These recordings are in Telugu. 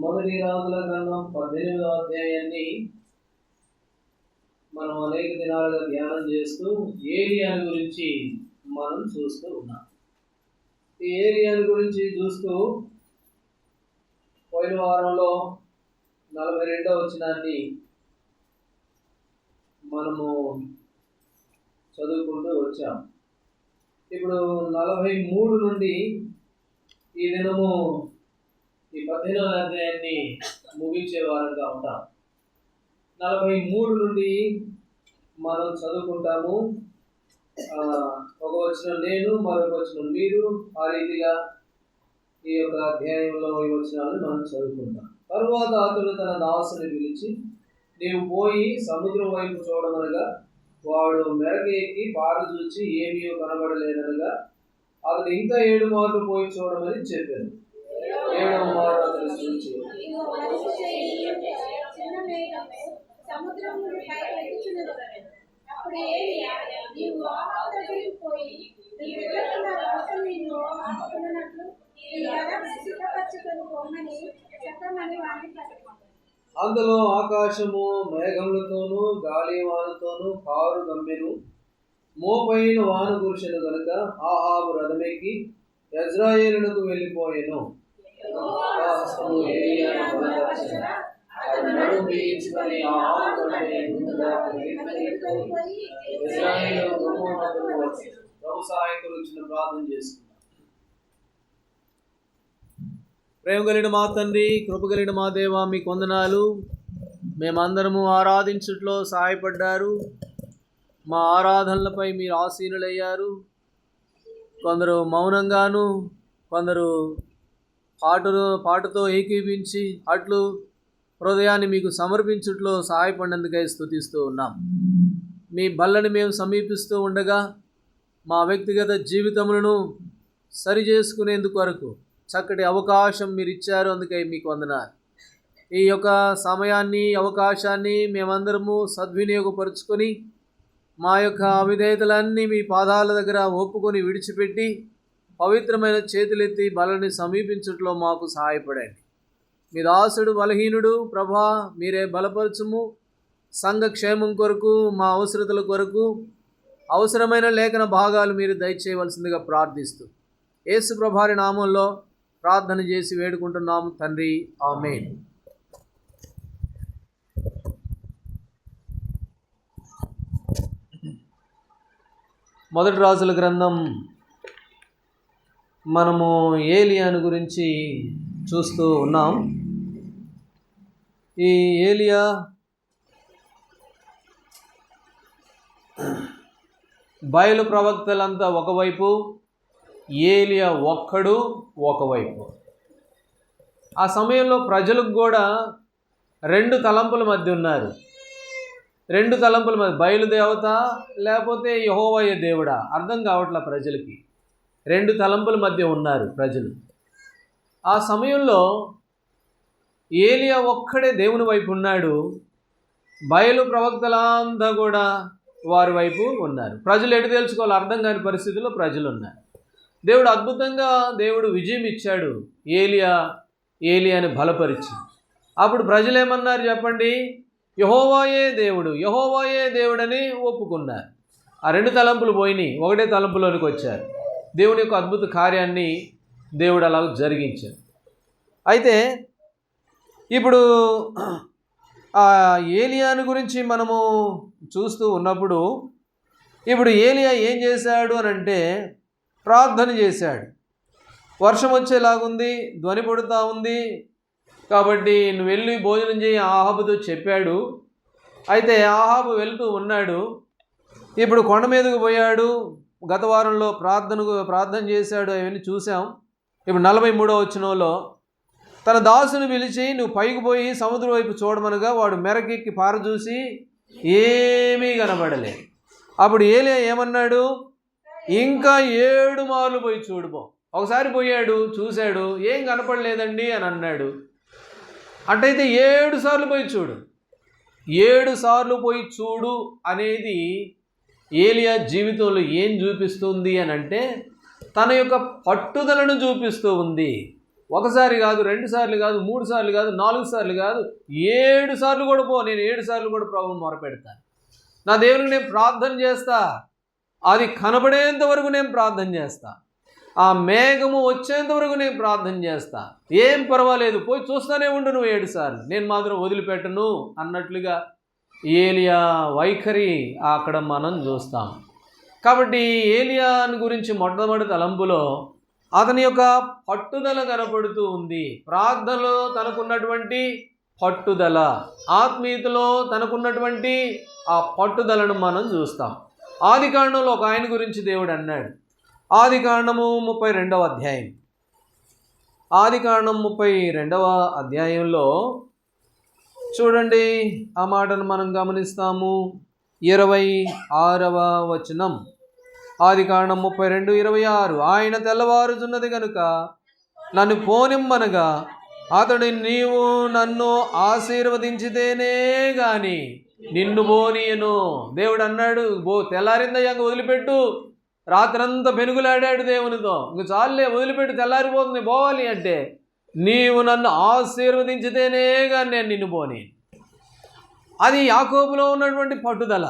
మొదటి రాజుల గ్రంథం 18వ అధ్యాయాన్ని మనం అనేక దినాలుగా ధ్యానం చేస్తూ ఏలియాని గురించి మనం చూస్తూ ఉన్నాం. ఈ ఏలియాని గురించి చూస్తూ పోయిన వారంలో 42వ వచనాన్ని మనము చదువుకుంటూ వచ్చాం. ఇప్పుడు 43 నుండి ఈ దినము ఈ 18వ అధ్యాయాన్ని ముగించే వారంగా ఉంటాం. 43 నుండి మనం చదువుకుంటాము. ఒక వచనం నేను, మరొక వచనం మీరు, ఆ రీతిగా ఈ యొక్క అధ్యాయంలో ఈ వచనాలను మనం చదువుకుంటాం. తరువాత అతడు తన దాసుని పిలిచి, నీవు పోయి సముద్రం వైపు చూడమనగా వాడు మెరక ఎక్కి పారు చూచి ఏమీ కనబడలేదనగా అతడు ఇంకా 7 మార్లు పోయి చూడమని చెప్పాను. 7వ మారు అతను చూచి అందులో ఆకాశము మేఘములతోనూ గాలి వానతోనూ కారు గమ్మెను. మోపైన వాన కురిసెను గనుక ఆహాబు రథమెక్కి యెజ్రెయేలునకు వెళ్ళిపోయెను. ప్రార్థన చేసుకున్నాం. ప్రేమ కలిగిన మా తండ్రి, కృప కలిగిన మా దేవ, మీకు వందనాలు. మేమందరము ఆరాధించుట్లో సహాయపడ్డారు. మా ఆరాధనలపై మీరు ఆసీనులయ్యారు. కొందరు మౌనంగాను, కొందరు పాటతో ఏకీపించి అట్లు హృదయాన్ని మీకు సమర్పించుట్లో సహాయపడినందుకై స్తుతిస్తూ ఉన్నాం. మీ బల్లని మేము సమీపిస్తూ ఉండగా మా వ్యక్తిగత జీవితములను సరి చేసుకునేందుకు వరకు చక్కటి అవకాశం మీరు ఇచ్చారు. అందుకై మీకు వందనాలు. ఈ యొక్క సమయాన్ని, అవకాశాన్ని మేమందరము సద్వినియోగపరుచుకొని మా యొక్క అవిధేయతలన్నీ మీ పాదాల దగ్గర ఒప్పుకొని విడిచిపెట్టి పవిత్రమైన చేతులెత్తి బలని సమీపించట్లో మాకు సహాయపడండి. మీ దాసుడు బలహీనుడు, ప్రభా మీరే బలపరచుము. సంఘ క్షేమం కొరకు, మా అవసరతల కొరకు అవసరమైన లేఖన భాగాలు మీరు దయచేయవలసిందిగా ప్రార్థిస్తూ యేసు ప్రభువారి నామంలో ప్రార్థన చేసి వేడుకుంటున్నాము తండ్రి, ఆమేన్. మొదటి రాజుల గ్రంథం మనము ఏలియాను గురించి చూస్తూ ఉన్నాం. ఈ ఏలియా బయలు ప్రవక్తలంతా ఒకవైపు, ఏలియా ఒక్కడు ఒకవైపు. ఆ సమయంలో ప్రజలకు కూడా 2 తలంపుల మధ్య ఉన్నారు. 2 తలంపుల మధ్య, బయలుదేవత లేకపోతే యెహోవాయే దేవుడా, అర్థం కావట్లే ప్రజలకి. 2 తలంపుల మధ్య ఉన్నారు ప్రజలు. ఆ సమయంలో ఏలియా ఒక్కడే దేవుని వైపు ఉన్నాడు. బయలు ప్రవక్తలంతా కూడా వారి వైపు ఉన్నారు. ప్రజలు ఎటు తెలుసుకోవాలో అర్థం కాని పరిస్థితుల్లో ప్రజలు ఉన్నారు. దేవుడు అద్భుతంగా విజయం ఇచ్చాడు ఏలియాని బలపరిచి. అప్పుడు ప్రజలు ఏమన్నారు చెప్పండి? యెహోవాయే దేవుడు, యెహోవాయే దేవుడని ఒప్పుకున్నారు. ఆ 2 తలంపులు పోయినాయి, ఒకటే తలంపులోనికి వచ్చారు. దేవుని యొక్క అద్భుత కార్యాన్ని దేవుడు అలా జరిగించాడు. అయితే ఇప్పుడు ఆ ఏలియాని గురించి మనము చూస్తూ ఉన్నప్పుడు, ఇప్పుడు ఏలియా ఏం చేశాడు అని అంటే ప్రార్థన చేశాడు. వర్షం వచ్చేలాగుంది, ధ్వని పడుతూ ఉంది, కాబట్టి నువ్వు వెళ్ళి భోజనం చేయి ఆహాబుతో చెప్పాడు. అయితే ఆహాబు వెళ్తూ ఉన్నాడు. ఇప్పుడు కొండ మీదకు పోయాడు. గత వారంలో ప్రార్థన చేశాడు, అవన్నీ చూసాం. ఇప్పుడు 43వ వచనంలో తన దాసుని పిలిచి నువ్వు పైకి పోయి సముద్రం వైపు చూడమనగా వాడు మెరకెక్కి పార చూసి ఏమీ కనబడలే. అప్పుడు ఏలియా ఏమన్నాడు? ఇంకా 7 మార్లు పోయి చూడుపో. ఒకసారి పోయాడు, చూశాడు, ఏం కనపడలేదండి అని అన్నాడు. అట్టయితే 7 సార్లు పోయి చూడు. 7 సార్లు పోయి చూడు అనేది ఏలియా జీవితంలో ఏం చూపిస్తుంది అని అంటే తన యొక్క పట్టుదలను చూపిస్తూ ఉంది. ఒకసారి కాదు, 2 సార్లు కాదు, 3 సార్లు కాదు, 4 సార్లు కాదు, 7 సార్లు కూడా పో. నేను 7 సార్లు కూడా ప్రభువుని మొరపెడతాను. నా దేవునికి నేను ప్రార్థన చేస్తా. అది కనబడేంత వరకు నేను ప్రార్థన చేస్తా. ఆ మేఘము వచ్చేంత వరకు నేను ప్రార్థన చేస్తా. ఏం పర్వాలేదు, పోయి చూస్తూనే ఉండు నువ్వు 7 సార్లు, నేను మాత్రం వదిలిపెట్టను అన్నట్లుగా ఏలియా వైఖరి అక్కడ మనం చూస్తాం. కాబట్టి ఏలియాని గురించి మొట్టమొదటి తలంపులో అతని యొక్క పట్టుదల కనపడుతూ ఉంది. ప్రార్థనలో తనకున్నటువంటి పట్టుదల, ఆత్మీయతలో తనకున్నటువంటి ఆ పట్టుదలను మనం చూస్తాం. ఆదికాండంలో ఒక ఆయన గురించి దేవుడు అన్నాడు. ఆదికాండము 32వ అధ్యాయం. ఆదికాండం 32వ అధ్యాయంలో చూడండి, ఆ మాటను మనం గమనిస్తాము. 26వ వచనం. ఆదికాండం 32:26. ఆయన తెల్లవారుచున్నది కనుక నన్ను పోనిమ్మనగా అతడు, నీవు నన్ను ఆశీర్వదించితేనే గాని నిన్ను పోనీయను. దేవుడు అన్నాడు, తెల్లారిందయ్యాక వదిలిపెట్టు. రాత్రంతా పెనుగులాడాడు దేవునితో, ఇంక చాలులే వదిలిపెట్టు, తెల్లారిపోతుంది, పోవాలి అంటే, నీవు నన్ను ఆశీర్వదించితేనే కానీ నేను నిన్ను పోని. అది యాకోబులో ఉన్నటువంటి పట్టుదల.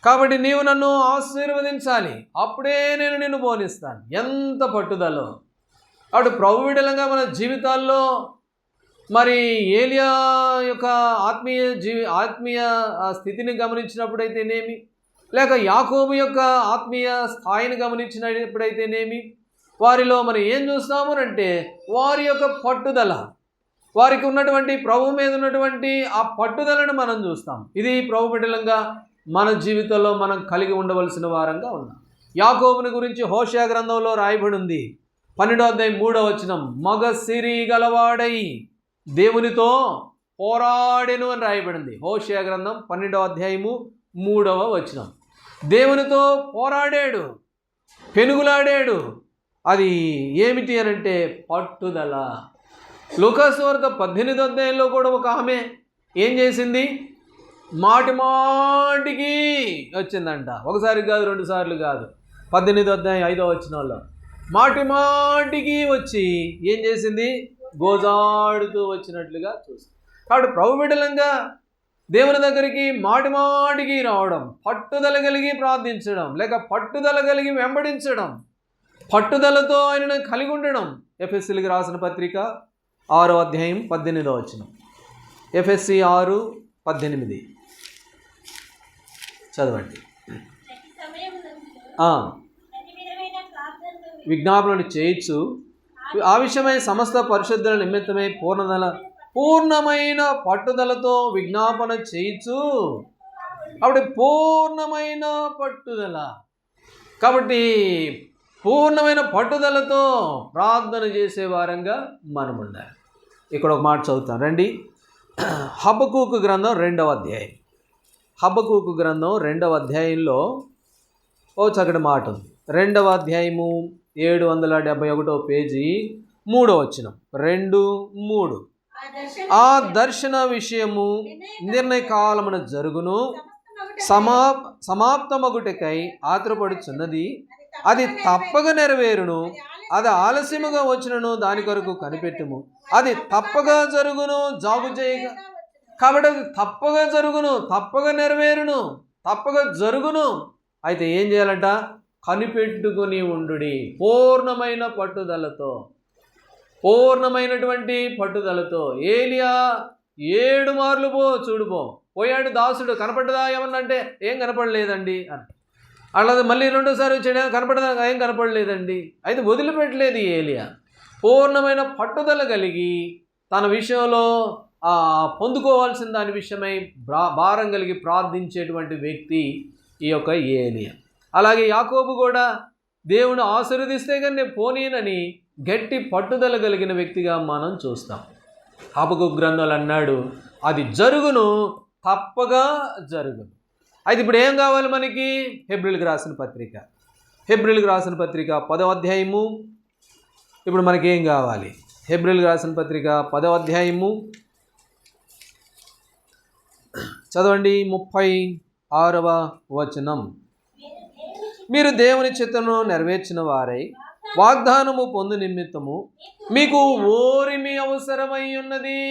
కాబట్టి నీవు నన్ను ఆశీర్వదించాలి, అప్పుడే నేను నిన్ను పోనిస్తాను. ఎంత పట్టుదలో! అటు ప్రభువిడలంగా మన జీవితాల్లో మరి ఏలియా యొక్క ఆత్మీయ స్థితిని గమనించినప్పుడైతేనేమి, లేక యాకోబు యొక్క ఆత్మీయ స్థాయిని గమనించినప్పుడైతేనేమి, వారిలో మనం ఏం చూస్తాము అంటే వారి యొక్క పట్టుదల, వారికి ఉన్నటువంటి ప్రభు మీద ఉన్నటువంటి ఆ పట్టుదలను మనం చూస్తాం. ఇది ప్రభు బిడ్డలంగా మన జీవితంలో మనం కలిగి ఉండవలసిన వారంగా ఉన్నాం. యాకోబుని గురించి హోషేయ గ్రంథంలో రాయబడి ఉంది. 12వ అధ్యాయం 3వ వచనం. మగ సిరి గలవాడై దేవునితో పోరాడెను అని రాయబడింది. హోషేయ గ్రంథం 12వ అధ్యాయము 3వ వచనం. దేవునితో పోరాడాడు, పెనుగులాడాడు. అది ఏమిటి అనంటే పట్టుదల. లూకాసు వార్త 18వ అధ్యాయంలో కూడా ఒక ఆమె ఏం చేసింది? మాటి మాటికి వచ్చిందంట. ఒకసారి కాదు, 2 సార్లు కాదు. 18వ అధ్యాయం 5వ వచనంలో మాటి మాటికి వచ్చి ఏం చేసింది? గోజాడుతూ వచ్చినట్లుగా చూస్తుంది. కాబట్టి ప్రభు బిడ్డలంగా దేవుని దగ్గరికి మాటి మాటికి రావడం, పట్టుదల కలిగి ప్రార్థించడం, లేక పట్టుదల కలిగి వెంబడించడం, పట్టుదలతో ఆయనను కలిగి ఉండడం. ఎఫెసీలకు రాసిన పత్రిక 6వ అధ్యాయం 18వ వచనం. ఎఫెసీ 6:18 చదవండి. విజ్ఞాపనలు చేయొచ్చు, ఆ విషయమై సమస్త పరిశుద్ధుల నిమిత్తమై పూర్ణమైన పట్టుదలతో విజ్ఞాపన చేయొచ్చు. కాబట్టి పూర్ణమైన పట్టుదల, కాబట్టి పూర్ణమైన పట్టుదలతో ప్రార్థన చేసే వారంగా మనం ఉండాలి. ఇక్కడ ఒక మాట చదువుతాం రండి. హబక్కూకు గ్రంథం 2వ అధ్యాయం. హబక్కూకు గ్రంథం 2వ అధ్యాయంలో ఓ చక్కటి మాట ఉంది. 2వ అధ్యాయము 771వ పేజీ 3వ వచనం. 2:3. ఆ దర్శన విషయము నిర్ణయ కాలమున జరుగును, సమాప్తమగుటకై ఆతురపడుచున్నది, అది తప్పక నెరవేరును. అది ఆలస్యముగా వచ్చినను దాని కొరకు కనిపెట్టుము, అది తప్పగా జరుగును, జాగు చేయగా. కాబట్టి అది తప్పగా జరుగును, తప్పగా నెరవేరును, తప్పగా జరుగును. అయితే ఏం చేయాలంట? కనిపెట్టుకుని ఉండుడి. పూర్ణమైన పట్టుదలతో, పూర్ణమైనటువంటి పట్టుదలతో. ఏలియా 7 మార్లు చూడుపో పోయాడు. దాసుడు కనపడ్డదా ఏమన్నంటే ఏం కనపడలేదండి అని. అలాగే మళ్ళీ 2సారి వచ్చాడు, కనపడదా? ఏం కనపడలేదండి. అయితే వదిలిపెట్టలేదు ఏలియా. పూర్ణమైన పట్టుదల కలిగి తన విషయంలో పొందుకోవాల్సిన దాని విషయమై భారం కలిగి ప్రార్థించేటువంటి వ్యక్తి ఈ యొక్క ఏలియా. అలాగే యాకోబు కూడా దేవుని ఆశీర్వదిస్తే కానీ నేను పోనీనని గట్టి పట్టుదల కలిగిన వ్యక్తిగా మనం చూస్తాం. హబక్కూకు గ్రంథాలు అన్నాడు, అది జరుగును, తప్పగా జరుగును. అయితే ఇప్పుడు ఏం కావాలి మనకి? హెబ్రీయులకు రాసిన పత్రిక, హెబ్రీయులకు రాసిన పత్రిక 10వ అధ్యాయము. ఇప్పుడు మనకేం కావాలి? హెబ్రీయులకు రాసిన పత్రిక 10వ అధ్యాయము చదవండి. 36వ వచనం. మీరు దేవుని చిత్తమును నెరవేర్చిన వారై వాగ్దానము పొందు నిమిత్తము మీకు ఓరిమి అవసరమై ఉన్నది,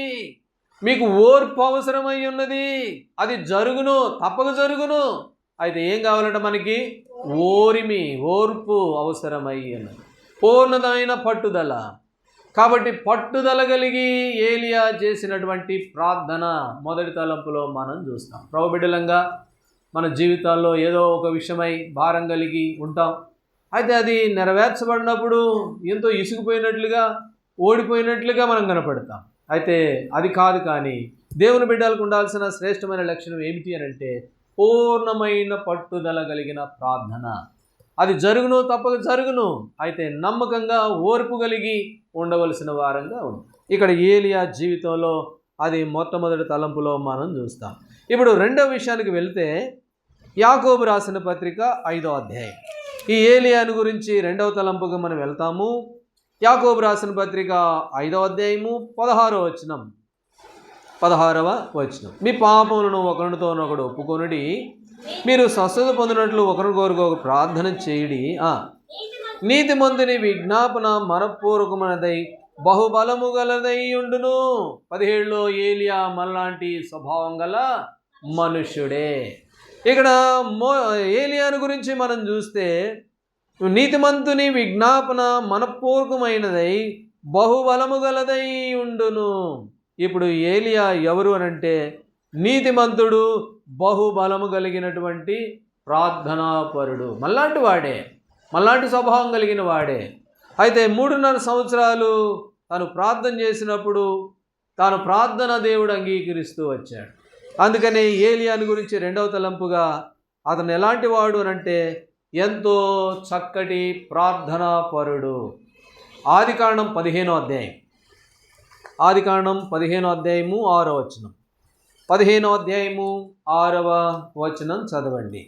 మీకు ఓర్పు అవసరమై ఉన్నది. అది జరుగును, తప్పక జరుగును. అయితే ఏం కావాలంట మనకి? ఓరిమి, ఓర్పు అవసరమై ఉన్నది, పూర్ణమైన పట్టుదల. కాబట్టి పట్టుదల కలిగి ఏలియా చేసినటువంటి ప్రార్థన మొదటి తలంపులో మనం చూస్తాం. ప్రభు బిడ్డలంగా మన జీవితాల్లో ఏదో ఒక విషయమై భారం కలిగి ఉంటాం. అయితే అది నెరవేర్చబడినప్పుడు ఎంతో ఇసుకుపోయినట్లుగా, ఓడిపోయినట్లుగా మనం కనపడతాం. అయితే అది కాదు. కానీ దేవుని బిడ్డలకు ఉండాల్సిన శ్రేష్టమైన లక్షణం ఏమిటి అని అంటే పూర్ణమైన పట్టుదల కలిగిన ప్రార్థన. అది జరుగును, తప్పక జరుగును. అయితే నమ్మకంగా ఓర్పు కలిగి ఉండవలసిన వారంగా ఉంది. ఇక్కడ ఏలియా జీవితంలో అది మొట్టమొదటి తలంపులో మనం చూస్తాం. ఇప్పుడు రెండవ విషయానికి వెళితే యాకోబు రాసిన పత్రిక 5వ అధ్యాయం. ఈ ఏలియాను గురించి రెండవ తలంపుగా మనం వెళ్తాము. యాకోబు రాసిన పత్రిక 5వ అధ్యాయము 16వ వచనం. మీ పాపములను ఒకరితోనొకడు ఒప్పుకొనుడి, మీరు స్వస్థత పొందినట్లు ఒకరికొకరు ప్రార్థన చేయుడి. నీతిమంతుని విజ్ఞాపన మనపూర్వకమైనదై బహుబలము గలదై ఉండును. 17లో ఏలియా మనలాంటి స్వభావం గల మనుష్యుడే. ఇక్కడ ఏలియాను గురించి మనం చూస్తే నీతిమంతుని విజ్ఞాపన మనపూర్వకమైనదై బహుబలము గలదై ఉండును. ఇప్పుడు ఏలియా ఎవరు అనంటే నీతిమంతుడు, బహుబలము కలిగినటువంటి ప్రార్థనాపరుడు, మళ్ళాంటి వాడే, మళ్ళాంటి స్వభావం కలిగిన వాడే. అయితే 3.5 సంవత్సరాలు తాను ప్రార్థన చేసినప్పుడు తాను ప్రార్థన దేవుడు అంగీకరిస్తూ వచ్చాడు. అందుకని ఏలియాను గురించి రెండవ తలంపుగా అతను ఎలాంటి వాడు అనంటే ఎంతో చక్కటి ప్రార్థనాపరుడు. ఆదికాండం 15వ అధ్యాయం. ఆదికాండం 15వ అధ్యాయము 6వ వచనం. 15వ అధ్యాయము 6వ వచనం చదవండి.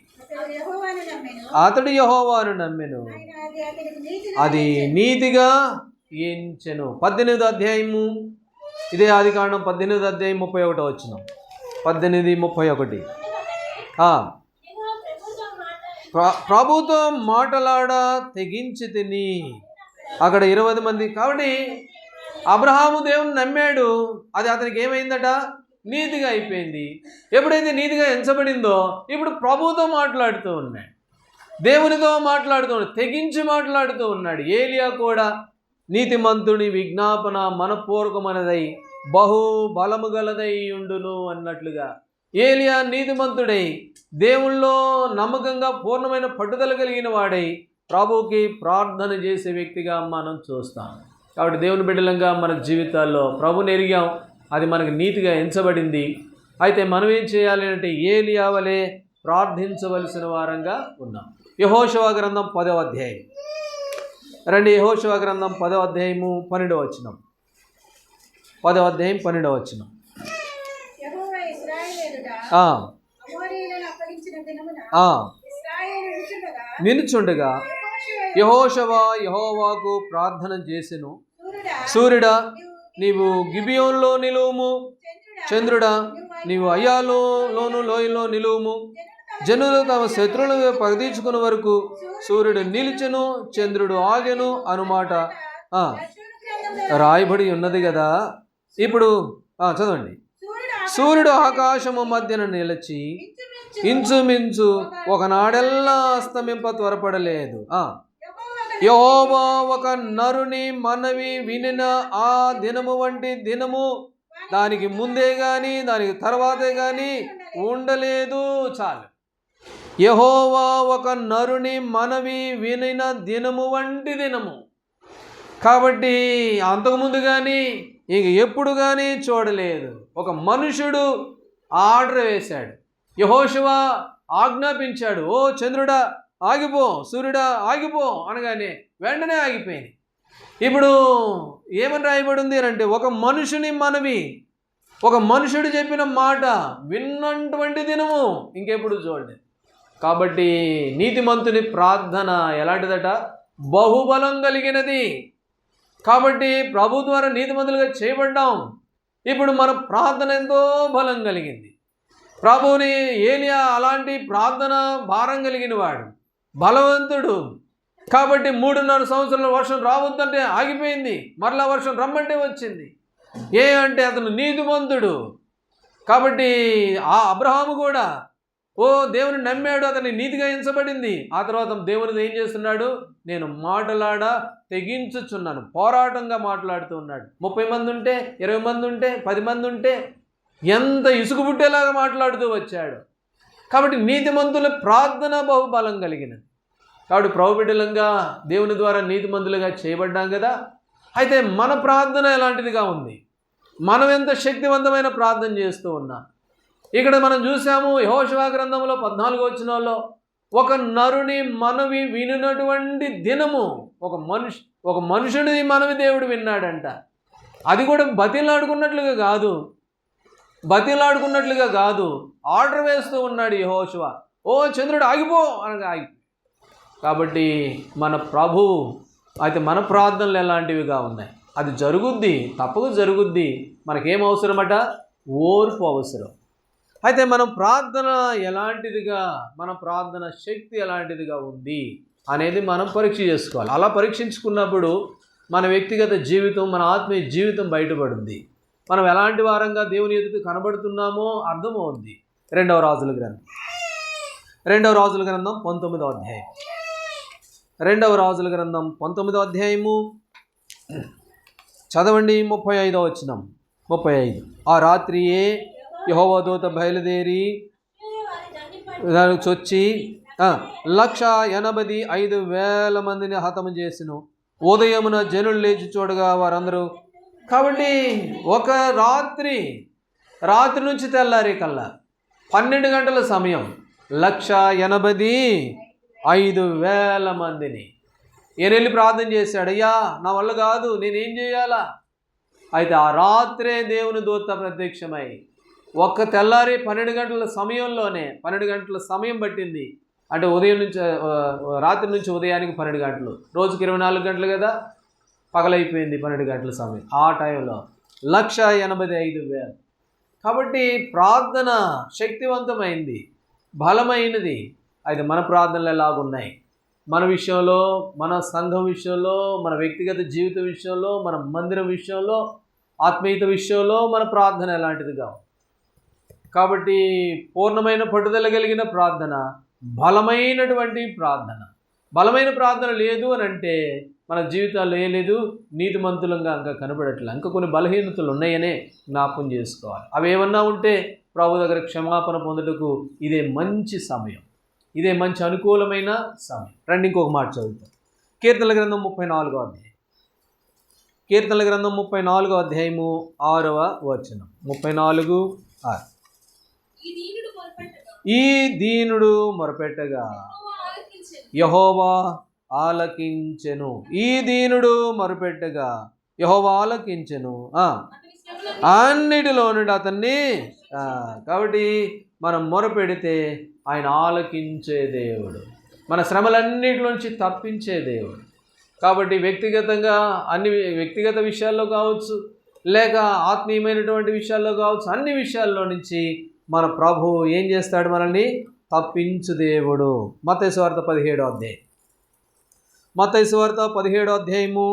అతడు యెహోవాను నమ్మెను, అది నీతిగా ఎంచెను. 18వ అధ్యాయము, ఇదే ఆదికాండం 18వ అధ్యాయం 31వ వచనం. 18:31. ప్రభుతో మాటలాడ తెగించి తిని. అక్కడ 20 మంది. కాబట్టి అబ్రహాము దేవుని నమ్మాడు, అది అతనికి ఏమైందట? నీతిగా అయిపోయింది. ఎప్పుడైతే నీతిగా ఎంచబడిందో ఇప్పుడు ప్రభుతో మాట్లాడుతూ ఉన్నాడు, దేవునితో మాట్లాడుతూ ఉన్నాడు, తెగించి మాట్లాడుతూ ఉన్నాడు. ఏలియా కూడా నీతిమంతుని విజ్ఞాపన మనపూర్వకమైనదై బహు బలము గలదై ఉండును అన్నట్లుగా ఏలియా నీతిమంతుడై దేవుళ్ళో నమ్మకంగా పూర్ణమైన పట్టుదల కలిగిన వాడై ప్రభువుకి ప్రార్థన చేసే వ్యక్తిగా మనం చూస్తాం. కాబట్టి దేవుని బిడ్డలంగా మన జీవితాల్లో ప్రభుని ఎరిగాం, అది మనకు నీతిగా ఎంచబడింది. అయితే మనం ఏం చేయాలి అంటే ఏలియా వలె ప్రార్థించవలసిన వారంగా ఉన్నాం. యెహోషువ గ్రంథం 10వ అధ్యాయం రండి. యెహోషువ గ్రంథం 10వ అధ్యాయము 12వ వచనం. 10వ అధ్యాయం 12వ వచనం. నిలుచుండగా యెహోషువ యెహోవాకు ప్రార్థన చేసెను, సూర్యుడా నీవు గిబియోనులో నిలువుము, చంద్రుడా నీవు అయ్యాలోను లోయలో నిలువుము. జనులు తమ శత్రువులను పగదీర్చుకునే వరకు సూర్యుడు నిలిచెను, చంద్రుడు ఆగెను అనుమాట రాయబడి ఉన్నది కదా. ఇప్పుడు చదవండి. సూర్యుడు ఆకాశము మధ్యన నిలిచి ఇంచుమించు ఒకనాడెల్లా అస్తమింప త్వరపడలేదు. యెహోవా ఒక నరుని మనవి వినిన ఆ దినము వంటి దినము దానికి ముందే కానీ దానికి తర్వాతే కానీ ఉండలేదు. చాలు. యెహోవా ఒక నరుని మనవి వినిన దినము వంటి దినము. కాబట్టి అంతకుముందు కానీ ఇంక ఎప్పుడు కానీ చూడలేదు. ఒక మనుషుడు ఆర్డర్ వేశాడు, యెహోషువ ఆజ్ఞాపించాడు, ఓ చంద్రుడా ఆగిపో, సూర్యుడా ఆగిపో అనగానే వెంటనే ఆగిపోయింది. ఇప్పుడు ఏమని రాయబడింది అంటే ఒక మనుషుని మనవి, ఒక మనుషుడు చెప్పిన మాట విన్నటువంటి దినము ఇంకెప్పుడు చూడండి. కాబట్టి నీతిమంతుని ప్రార్థన ఎలాంటిదట? బహుబలం కలిగినది. కాబట్టి ప్రభు ద్వారా నీతిమంతులుగా చేయబడ్డాం. ఇప్పుడు మన ప్రార్థన ఎంతో బలం కలిగింది. ప్రభువుని ఏలియా అలాంటి ప్రార్థన భారం కలిగిన వాడు, బలవంతుడు. కాబట్టి 3.5 సంవత్సరాల వర్షం రావద్దంటే ఆగిపోయింది, మరలా వర్షం రమ్మంటే వచ్చింది. అంటే అతను నీతిమంతుడు. కాబట్టి ఆ అబ్రహాము కూడా దేవుని నమ్మాడు, అతని నీతిగా ఎంచబడింది. ఆ తర్వాత దేవునిది ఏం చేస్తున్నాడు? నేను మాటలాడ తెగించుచున్నాను, పోరాటంగా మాట్లాడుతూ ఉన్నాడు. 30 మంది ఉంటే, 20 మంది ఉంటే, 10 మంది ఉంటే ఎంత ఇసుకు పుట్టేలాగా మాట్లాడుతూ వచ్చాడు. కాబట్టి నీతిమంతుల ప్రార్థన బహుబలం కలిగినది. కాబట్టి ప్రభుబిడ్డలంగా దేవుని ద్వారా నీతిమంతులుగా చేయబడ్డాం కదా. అయితే మన ప్రార్థన ఎలాంటిదిగా ఉంది? మనం ఎంత శక్తివంతమైన ప్రార్థన చేస్తూ ఉన్నాం. ఇక్కడ మనం చూసాము యెహోషువ గ్రంథంలో 14వ వచనంలో ఒక నరుని మనవి వినినటువంటి దినము, ఒక మనుషుడి మనవి దేవుడు విన్నాడంట. అది కూడా బతిలాడుకున్నట్లుగా కాదు, ఆర్డర్ వేస్తూ ఉన్నాడు యెహోషువ. చంద్రుడు ఆగిపో అనగా ఆగి. కాబట్టి మన ప్రభు అయితే మన ప్రార్థనలు ఎలాంటివిగా ఉన్నాయి? అది జరుగుద్ది, తప్పక జరుగుద్ది. మనకేం అవసరమట? ఓర్పు అవసరం. అయితే మనం ప్రార్థన ఎలాంటిదిగా, మన ప్రార్థన శక్తి ఎలాంటిదిగా ఉంది అనేది మనం పరీక్ష చేసుకోవాలి. అలా పరీక్షించుకున్నప్పుడు మన వ్యక్తిగత జీవితం, మన ఆత్మీయ జీవితం బయటపడుద్ది. మనం ఎలాంటి వారంగా దేవుని ఎదుట కనబడుతున్నామో అర్థమవుద్ది. 2వ రాజుల గ్రంథం 19వ అధ్యాయం. 2వ రాజుల గ్రంథం 19వ అధ్యాయము చదవండి. 35వ వచనం. 35. ఆ రాత్రియే యెహోవా దూత బయలుదేరి చొచ్చి 185,000 మందిని హతము చేసెను. ఉదయమున జనులు లేచి చూడగా వారందరూ. కాబట్టి ఒక రాత్రి నుంచి తెల్లారి కల్లా 12 గంటల సమయం 185,000 మందిని వెళ్ళి ప్రార్థన చేశాడు. అయ్యా నా వల్ల కాదు, నేనేం చేయాలా? అయితే ఆ రాత్రే దేవుని దూత ప్రత్యక్షమై ఒక్క తెల్లారి 12 గంటల సమయంలోనే, 12 గంటల సమయం పట్టింది. అంటే ఉదయం నుంచి రాత్రి నుంచి ఉదయానికి 12 గంటలు, రోజుకి 24 గంటలు కదా, పగలైపోయింది 12 గంటల సమయం. ఆ టైంలో 185,000. కాబట్టి ప్రార్థన శక్తివంతమైంది, బలమైనది. అయితే మన ప్రార్థనలు ఎలాగున్నాయి? మన విషయంలో, మన సంఘం విషయంలో, మన వ్యక్తిగత జీవిత విషయంలో, మన మందిరం విషయంలో, ఆత్మీయత విషయంలో మన ప్రార్థన ఎలాంటిదిగా? కాబట్టి పూర్ణమైన పట్టుదల కలిగిన ప్రార్థన, బలమైనటువంటి ప్రార్థన. బలమైన ప్రార్థన లేదు అని అంటే మన జీవితాల్లో లేదు, నీతిమంతులంగా ఇంకా కనబడట్లేదు. ఇంకా కొన్ని బలహీనతలు ఉన్నాయనే జ్ఞాపకం చేసుకోవాలి. అవి ఏమన్నా ఉంటే ప్రభు దగ్గర క్షమాపణ పొందుటకు ఇదే మంచి సమయం, ఇదే మంచి అనుకూలమైన సమయం. రండి ఇంకొక మాట చదువుతాం. కీర్తనల గ్రంథం 34వ అధ్యాయం. కీర్తనల గ్రంథం 34వ అధ్యాయము 6వ వచనం. 34:6. ఈ దీనుడు మొరపెట్టగా యెహోవా ఆలకించెను. ఈ దీనుడు మొరపెట్టగా యెహోవా ఆలకించెను. అన్నిటిలో నుండి అతన్ని. కాబట్టి మనం మొరపెడితే ఆయన ఆలకించే దేవుడు, మన శ్రమలన్నిటిలోంచి తప్పించే దేవుడు. కాబట్టి వ్యక్తిగతంగా వ్యక్తిగత విషయాల్లో కావచ్చు, లేక ఆత్మీయమైనటువంటి విషయాల్లో కావచ్చు, అన్ని విషయాల్లో నుంచి మన ప్రభు ఏం చేస్తాడు? మనల్ని తప్పించు దేవుడు. మత్తయి సువార్త 17వ అధ్యాయం. మత్తయి సువార్త 17వ అధ్యాయము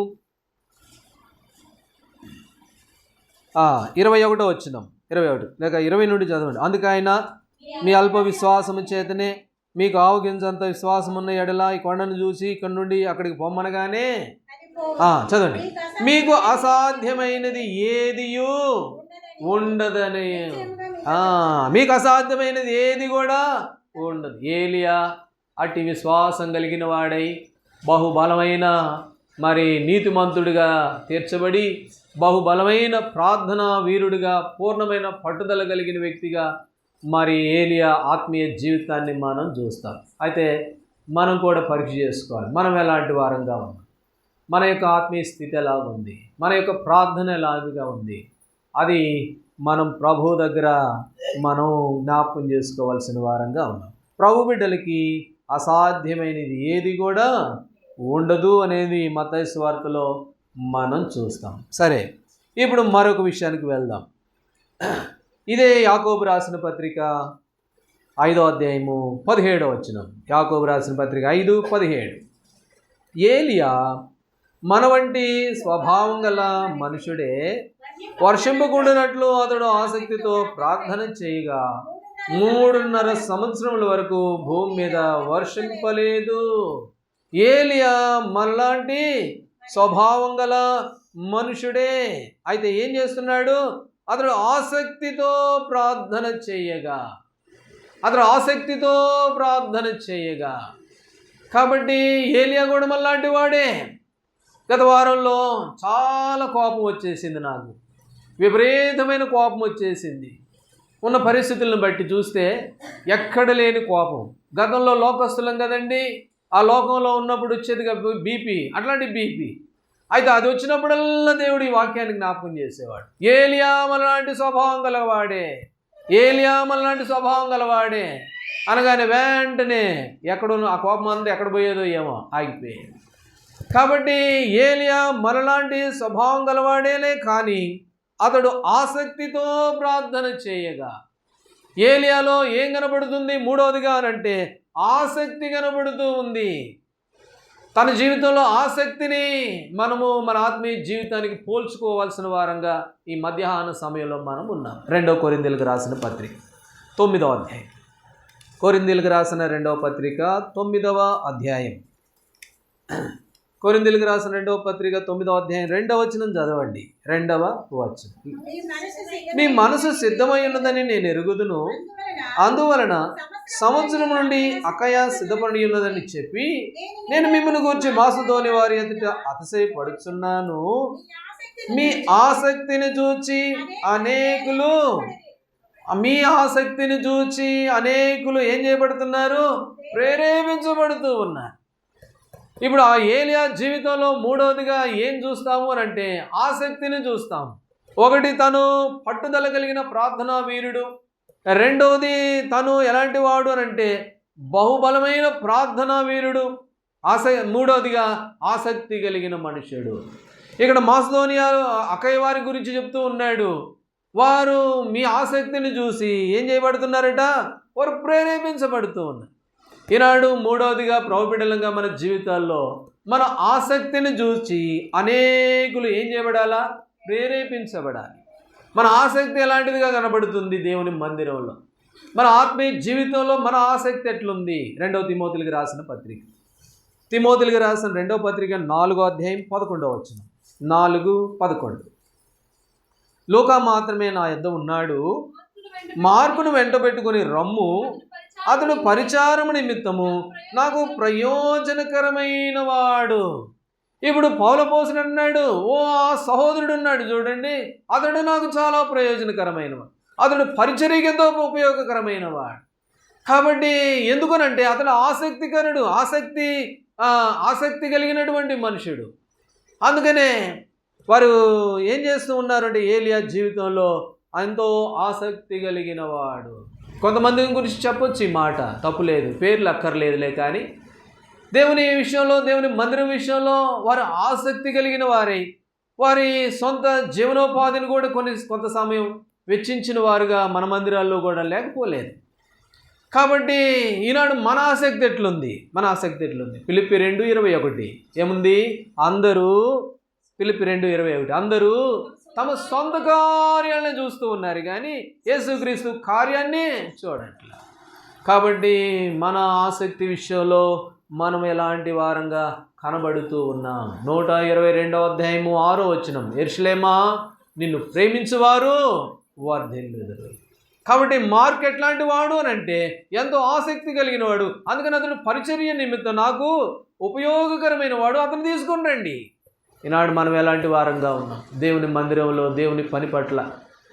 21వ వచనం. 21 లేక 20 నుండి చదవండి. అందుకు ఆయన, మీ అల్ప విశ్వాసము చేతనే మీకు ఆవగించంత విశ్వాసం ఉన్న ఎడల ఈ కొండను చూసి ఇక్కడ నుండి అక్కడికి పొమ్మనగానే. చదవండి. మీకు అసాధ్యమైనది ఏదియూ ఉండదని. మీకు అసాధ్యమైనది ఏది కూడా ఉండదు. ఏలియా అట్టి విశ్వాసం కలిగిన వాడై బహుబలమైన నీతిమంతుడిగా తీర్చబడి, బహుబలమైన ప్రార్థనా వీరుడిగా, పూర్ణమైన పట్టుదల కలిగిన వ్యక్తిగా ఏలియా ఆత్మీయ జీవితాన్ని మనం చూస్తాం. అయితే మనం కూడా పరీక్ష చేసుకోవాలి. మనం ఎలాంటి వారంగా ఉన్నాం, మన యొక్క ఆత్మీయ స్థితి ఎలా ఉంది, మన యొక్క ప్రార్థన ఎలాగా ఉంది, అది మనం ప్రభు దగ్గర మనం జ్ఞాపకం చేసుకోవాల్సిన వారంగా ఉన్నాం. ప్రభు బిడ్డలకి అసాధ్యమైనది ఏది కూడా ఉండదు అనేది మత్తయి సువార్తలో మనం చూస్తాం. సరే, ఇప్పుడు మరొక విషయానికి వెళ్దాం. ఇదే యాకోబు రాసిన పత్రిక 5వ అధ్యాయము 17వ వచనం. యాకోబు రాసిన పత్రిక 5:17. ఏలియా మన వంటి స్వభావం గల మనుషుడే. వర్షింపకుండానట్లు అతడు ఆసక్తితో ప్రార్థన చేయగా 3.5 సంవత్సరముల వరకు భూమి మీద వర్షింపలేదు. ఏలియా మనలాంటి స్వభావం గల మనుషుడే. అయితే ఏం చేస్తున్నాడు? అతడు ఆసక్తితో ప్రార్థన చేయగా కాబట్టి ఏలియా కూడా మనలాంటి వాడే. గత వారంలో చాలా కోపం వచ్చేసింది, నాకు విపరీతమైన కోపం వచ్చేసింది. ఉన్న పరిస్థితులను బట్టి చూస్తే ఎక్కడ లేని కోపం. గతంలో లోకస్తులం కదండి, ఆ లోకంలో ఉన్నప్పుడు వచ్చేదిగా బీపీ, అట్లాంటి బీపీ. అయితే అది వచ్చినప్పుడల్లా దేవుడు ఈ వాక్యాన్ని జ్ఞాపకం చేసేవాడు. ఏలియా మనలాంటి స్వభావం గలవాడే అనగానే వెంటనే ఎక్కడో ఆ కోపం అంతా ఎక్కడ పోయేదో ఏమో ఆగిపోయేది. కాబట్టి ఏలియా మనలాంటి స్వభావం గలవాడేనే, కానీ అతడు ఆసక్తితో ప్రార్థన చేయగా ఏలియాలో ఏం కనబడుతుంది? మూడవదిగా అంటే ఆసక్తి కనబడుతూ ఉంది. తన జీవితంలో ఆసక్తిని మనము మన ఆత్మీయ జీవితానికి పోల్చుకోవాల్సిన వారంగా ఈ మధ్యాహ్న సమయంలో మనం ఉన్నాం. 2 కొరింథీయులకు రాసిన పత్రిక 9వ అధ్యాయం. కొరింథీయులకు రాసిన 2వ పత్రిక 9వ అధ్యాయం. కొరింథీయులకు రాసిన 2వ పత్రిక 9వ అధ్యాయం 2వ వచనం చదవండి. 2వ వచనం. మీ మనసు సిద్ధమై ఉన్నదని నేను ఎరుగుదును, అందువలన సంవత్సరం నుండి అకయ సిద్ధపడి ఉన్నదని చెప్పి నేను మిమ్మల్ని గురించి మాసిదోనియ వారి ఎదుట అతిశయపడుచున్నాను. మీ ఆసక్తిని చూచి అనేకులు ఏం చేయబడుతున్నారు? ప్రేరేపించబడుతూ ఉన్నారు. ఇప్పుడు ఆ ఏలియా జీవితంలో మూడవదిగా ఏం చూస్తాము అని అంటే ఆసక్తిని చూస్తాము. ఒకటి, తను పట్టుదల కలిగిన ప్రార్థనా వీరుడు. రెండవది, తను ఎలాంటి వాడు అని అంటే బహుబలమైన ప్రార్థనా వీరుడు. మూడవదిగా ఆసక్తి కలిగిన మనుష్యుడు. ఇక్కడ మాసిదోనియా అకయ వారి గురించి చెప్తూ ఉన్నాడు. వారు మీ ఆసక్తిని చూసి ఏం చేయబడుతున్నారట? వారు ప్రేరేపించబడుతూ ఉన్నారు. ఈనాడు మూడవదిగా ప్రభుబిడ్డలంగా మన జీవితాల్లో మన ఆసక్తిని చూసి అనేకులు ఏం చేయబడాలా? ప్రేరేపించబడాలి. మన ఆసక్తి ఎలాంటిదిగా కనబడుతుంది దేవుని మందిరంలో? మన ఆత్మీయ జీవితంలో మన ఆసక్తి ఎట్లుంది? 2వ తిమోతిలకు రాసిన పత్రిక, తిమోతిలకు రాసిన 2వ పత్రిక 4వ అధ్యాయం 11వ వచనం. 4:11. లూకా మాత్రమే నా యొద్ద ఉన్నాడు, మార్కును వెంట పెట్టుకుని రమ్ము, అతడు పరిచారము నిమిత్తము నాకు ప్రయోజనకరమైన వాడు. ఇప్పుడు పౌలపోసిన అన్నాడు, ఓ ఆ సహోదరుడు ఉన్నాడు చూడండి, అతడు నాకు చాలా ప్రయోజనకరమైన వాడు, అతడు పరిచర్యకి ఎంతో ఉపయోగకరమైన వాడు. కాబట్టి ఎందుకనంటే అతడు ఆసక్తికరుడు, ఆసక్తి కలిగినటువంటి మనుషుడు. అందుకనే వారు ఏం చేస్తూ ఉన్నారంటే ఏలియా జీవితంలో ఎంతో ఆసక్తి కలిగిన వాడు. కొంతమంది గురించి చెప్పొచ్చు ఈ మాట, తప్పులేదు, పేర్లు అక్కర్లేదులే. కానీ దేవుని విషయంలో, దేవుని మందిరం విషయంలో వారు ఆసక్తి కలిగిన వారై వారి సొంత జీవనోపాధిని కూడా కొంత సమయం వెచ్చించిన వారుగా మన మందిరాల్లో కూడా లేకపోలేదు. కాబట్టి ఈనాడు మన ఆసక్తి ఎట్లుంది? ఫిలిప్పీ 2:21 ఏముంది? ఫిలిప్పీ 2:21 అందరూ తమ సొంత కార్యాలను చూస్తూ ఉన్నారు, కానీ యేసుక్రీస్తు కార్యాన్ని చూడట్ల. కాబట్టి మన ఆసక్తి విషయంలో మనం ఎలాంటి వారంగా కనబడుతూ ఉన్నాం? 122వ అధ్యాయము 6వ వచనం. యెరూషలేమా, నిన్ను ప్రేమించువారు వర్ధిల్లుదురు. కాబట్టి మార్క్ ఎట్లాంటి వాడు అని అంటే ఎంతో ఆసక్తి కలిగిన వాడు. అందుకని అతను పరిచర్య నిమిత్తం నాకు ఉపయోగకరమైన వాడు, అతను తీసుకొని రండి. ఈనాడు మనం ఎలాంటి వారంగా ఉన్నాం? దేవుని మందిరంలో, దేవుని పని పట్ల,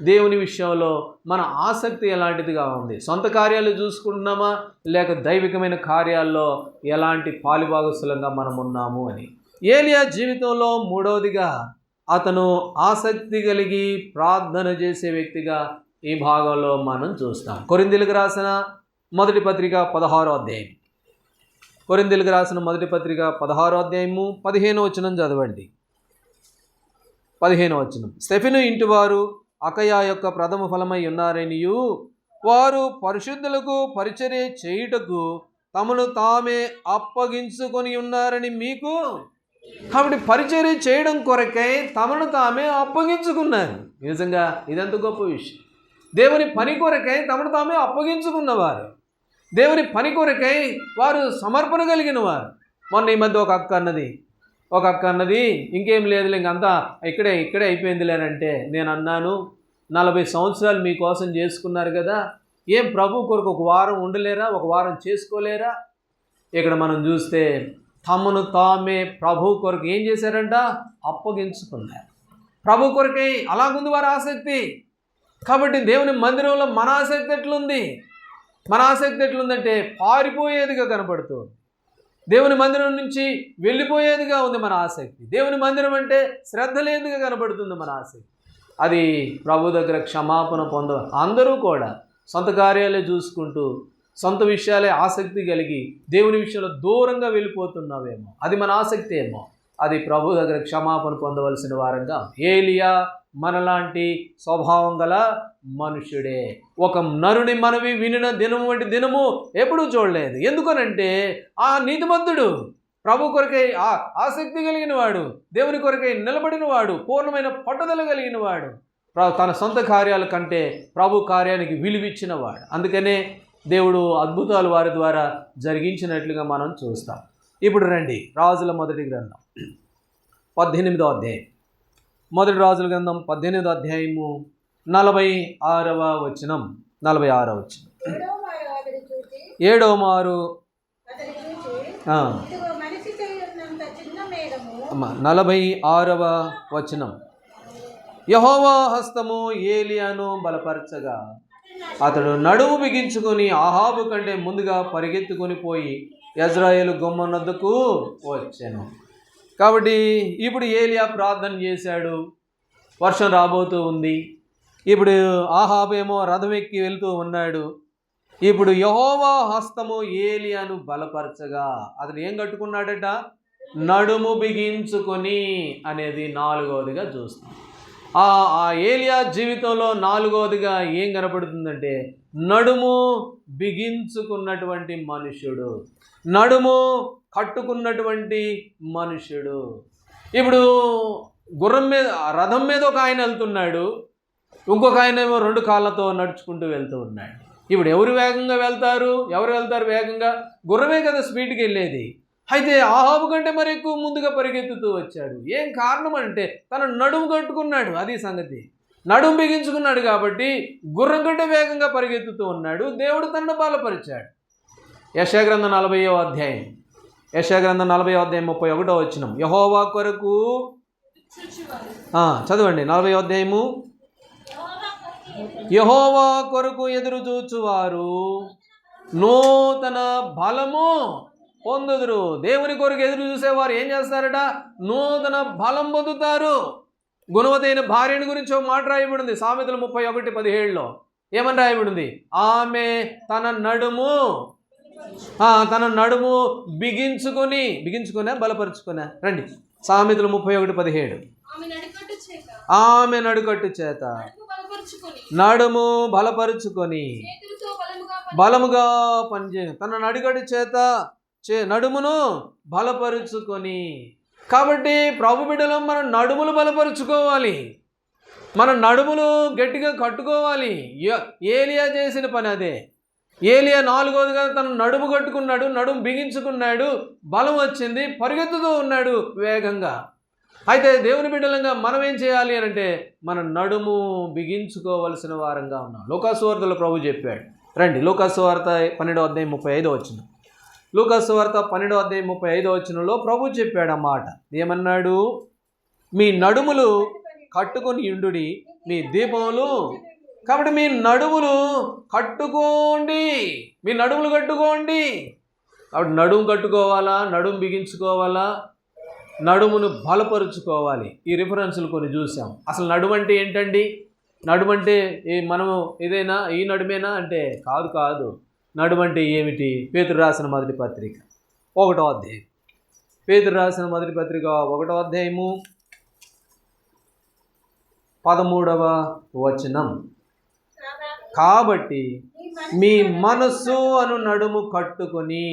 దేవుని విషయంలో మన ఆసక్తి ఎలాంటిదిగా ఉంది? సొంత కార్యాలు చూసుకుంటున్నామా, లేక దైవికమైన కార్యాల్లో ఎలాంటి పాలుభాగస్తులంగా మనం ఉన్నాము అని. ఏలియా జీవితంలో మూడవదిగా అతను ఆసక్తి కలిగి ప్రార్థన చేసే వ్యక్తిగా ఈ భాగంలో మనం చూస్తాం. కొరింథీయులకు రాసిన మొదటి పత్రిక 16వ అధ్యాయం. కొరింథీయులకు రాసిన మొదటి పత్రిక 16వ అధ్యాయము 15వ వచనం చదవండి. 15వ వచనం. స్టెఫెను ఇంటి వారు అకయ యొక్క ప్రథమ ఫలమై ఉన్నారనియు వారు పరిశుద్ధులకు పరిచర్య చేయుటకు తమను తామే అప్పగించుకొని ఉన్నారని మీకు. కాబట్టి పరిచర్య చేయడం కొరకై తమను తామే అప్పగించుకున్నారు. నిజంగా ఇదంత గొప్ప విషయం. దేవుని పని కొరకై తమను తామే అప్పగించుకున్నవారు, దేవుని పని కొరకై వారు సమర్పణ కలిగిన వారు. మొన్న ఈ మధ్య ఒక అక్క అన్నది ఇంకేం లేదులే, ఇంకంతా ఇక్కడే అయిపోయిందిలేనంటే నేను అన్నాను, 40 సంవత్సరాలు మీకోసం చేసుకున్నారు కదా, ఏం ప్రభు కొరకు ఒక వారం ఉండలేరా, ఒక వారం చేసుకోలేరా? ఇక్కడ మనం చూస్తే తమను తామే ప్రభు కొరకు ఏం చేశారంట? అప్పగించుకున్నారు. ప్రభు కొరకై అలాగుంది వారి ఆసక్తి. కాబట్టి దేవుని మందిరంలో మన ఆసక్తి ఎట్లుంది? మన ఆసక్తి ఎట్లుందంటే పారిపోయేదిగా కనపడుతుంది. దేవుని మందిరం నుంచి వెళ్ళిపోయేదిగా ఉంది మన ఆసక్తి. దేవుని మందిరం అంటే శ్రద్ధ లేనిదిగా కనపడుతుంది మన ఆసక్తి. అది ప్రభు దగ్గర క్షమాపణ అందరూ కూడా సొంత కార్యాలే చూసుకుంటూ సొంత విషయాలే ఆసక్తి కలిగి దేవుని విషయంలో దూరంగా వెళ్ళిపోతున్నావేమో, అది మన ఆసక్తి ఏమో. అది ప్రభు దగ్గర క్షమాపణ పొందవలసిన వారంగా. ఏలియా మనలాంటి స్వభావం గల మనుష్యుడే. ఒక నరుని మనవి వినిన దినము వంటి దినము ఎప్పుడూ చూడలేదు. ఎందుకనంటే ఆ నీతిమంతుడు, ప్రభు కొరకై ఆసక్తి కలిగిన వాడు, దేవుని కొరకై నిలబడిన వాడు, పూర్ణమైన పట్టుదల కలిగిన వాడు, తన సొంత కార్యాల కంటే ప్రభు కార్యానికి విలువిచ్చిన వాడు. అందుకనే దేవుడు అద్భుతాలు వారి ద్వారా జరిగించినట్లుగా మనం చూస్తాం. ఇప్పుడు రండి, రాజుల మొదటి గ్రంథం 18వ అధ్యాయం. మొదటి రాజుల గ్రంథం 18వ అధ్యాయము 46వ వచనం. 7వ మారు 46వ వచనం. యెహోవా హస్తము ఏలియాను బలపరచగా అతడు నడుము బిగించుకొని ఆహాబు కంటే ముందుగా పరిగెత్తుకొని పోయి యెజ్రెయేలు గుమ్మనొద్దకు వచ్చాను. కాబట్టి ఇప్పుడు ఏలియా ప్రార్థన చేశాడు. వర్షం రాబోతూ ఉంది. ఇప్పుడు ఆహాబు ఏమో రథం ఎక్కి వెళ్తూ ఉన్నాడు. ఇప్పుడు యెహోవా హస్తము ఏలియాను బలపరచగా అతను ఏం కట్టుకున్నాడట? నడుము బిగించుకొని అనేది 4వదిగా చూస్తాం. ఆ ఏలియా జీవితంలో 4వదిగా ఏం కనపడుతుందంటే నడుము బిగించుకున్నటువంటి మనుష్యుడు, నడుము కట్టుకున్నటువంటి మనుష్యుడు. ఇప్పుడు గుర్రం మీద, రథం మీద ఒక ఆయన వెళ్తున్నాడు, ఇంకొక ఆయన ఏమో 2 కాళ్ళతో నడుచుకుంటూ వెళ్తూ ఉన్నాడు. ఇప్పుడు ఎవరు వేగంగా వెళ్తారు? వేగంగా? గుర్రమే కదా స్పీడ్కి వెళ్ళేది. అయితే ఆహాబు కంటే మరి ఎక్కువ ముందుగా పరిగెత్తుతూ వచ్చాడు. ఏం కారణం అంటే తన నడుము కట్టుకున్నాడు, అది సంగతి. నడుము బిగించుకున్నాడు కాబట్టి గుర్రం కంటే వేగంగా పరిగెత్తుతూ ఉన్నాడు. దేవుడు తనను బలపరిచాడు. యెషయా గ్రంథం 40వ అధ్యాయం. యెషయా గ్రంథం 40వ అధ్యాయం 31వ వచనం. యెహోవా కొరకు చదవండి. 40వ అధ్యాయము. యెహోవా కొరకు ఎదురు చూచువారు నూతన బలము పొందుదురు. దేవుని కొరకు ఎదురు చూసేవారు ఏం చేస్తారట? నూతన బలం పొందుతారు. గుణవతైన భార్యని గురించి ఒక మాట రాయబడింది సామెతలు 31:17లో. ఏమని రాయబడింది? ఆమె తన నడుము బిగించుకునే బలపరుచుకునే. రండి, సామెతలు 31:17. ఆమె నడుకట్టు చేత నడుము బలపరుచుకొని బలముగా పనిచేయ, తన నడుకట్టు చేత నడుమును బలపరుచుకొని. కాబట్టి ప్రభు బిడ్డలో మన నడుములు బలపరుచుకోవాలి, మన నడుములు గట్టిగా కట్టుకోవాలి. ఏలియా చేసిన పని అదే. ఏలియా 4వదిగా తన నడుము కట్టుకున్నాడు, నడుము బిగించుకున్నాడు, బలం వచ్చింది, పరిగెత్తుతూ ఉన్నాడు వేగంగా. అయితే దేవుని బిడ్డలంగా మనం ఏం చేయాలి అని అంటే మన నడుము బిగించుకోవలసిన వారంగా ఉన్నాం. లూకాసు వార్తలో ప్రభు చెప్పాడు. రండి, లూకాసు వార్త 12వ అధ్యాయం 35వ వచనం. లూకాసు వార్త 12వ అధ్యాయం 35వ వచనంలో ప్రభు చెప్పాడు ఆ మాట. ఏమన్నాడు? మీ నడుములు కట్టుకొని ఉండుడి, మీ దీపములు. కాబట్టి మీ నడుములు కట్టుకోండి, మీ నడుములు కట్టుకోండి. కాబట్టి నడుము కట్టుకోవాలా, నడుము బిగించుకోవాలా, నడుమును బలపరుచుకోవాలి. ఈ రిఫరెన్సులు కొన్ని చూసాం. అసలు నడుము అంటే ఏంటండి? నడుము అంటే మనము ఏదైనా ఈ నడుమేనా అంటే కాదు. నడుము అంటే ఏమిటి? పేతురు రాసిన మొదటి పత్రిక 1వ అధ్యాయం. పేతురు రాసిన మొదటి పత్రిక 1వ అధ్యాయము 13వ వచనం. కాబట్టి మీ మనస్సు అను నడుము కట్టుకొని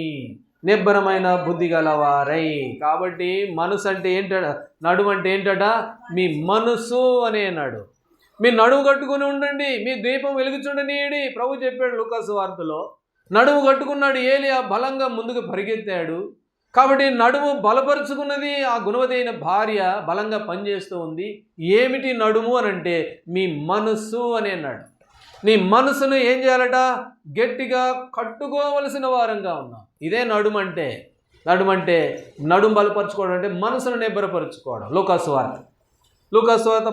నిబ్బరమైన బుద్ధి గలవారై. కాబట్టి మనసు అంటే ఏంటట, నడుము అంటే ఏంటట, మీ మనస్సు అనే నడుము. మీ నడుము కట్టుకుని ఉండండి, మీ దీపం వెలుగుచుండనీయడి. ప్రభు చెప్పాడు లూకాసు వార్తలో. నడుము కట్టుకున్నాడు ఏలియా, బలంగా ముందుకు పరిగెత్తాడు. కాబట్టి నడుము బలపరుచుకున్నది ఆ గుణవతి అయిన భార్య, బలంగా పనిచేస్తూ ఉంది. ఏమిటి నడుము అని అంటే మీ మనస్సు అనే నడుము. నీ మనసును ఏం చేయాలట, గట్టిగా కట్టుకోవలసిన వారంగా ఉన్నాం. ఇదే నడుము అంటే. నడుము బలపరచుకోవడం అంటే మనసును నిబ్బరపరచుకోవడం. లూకాసు వార్త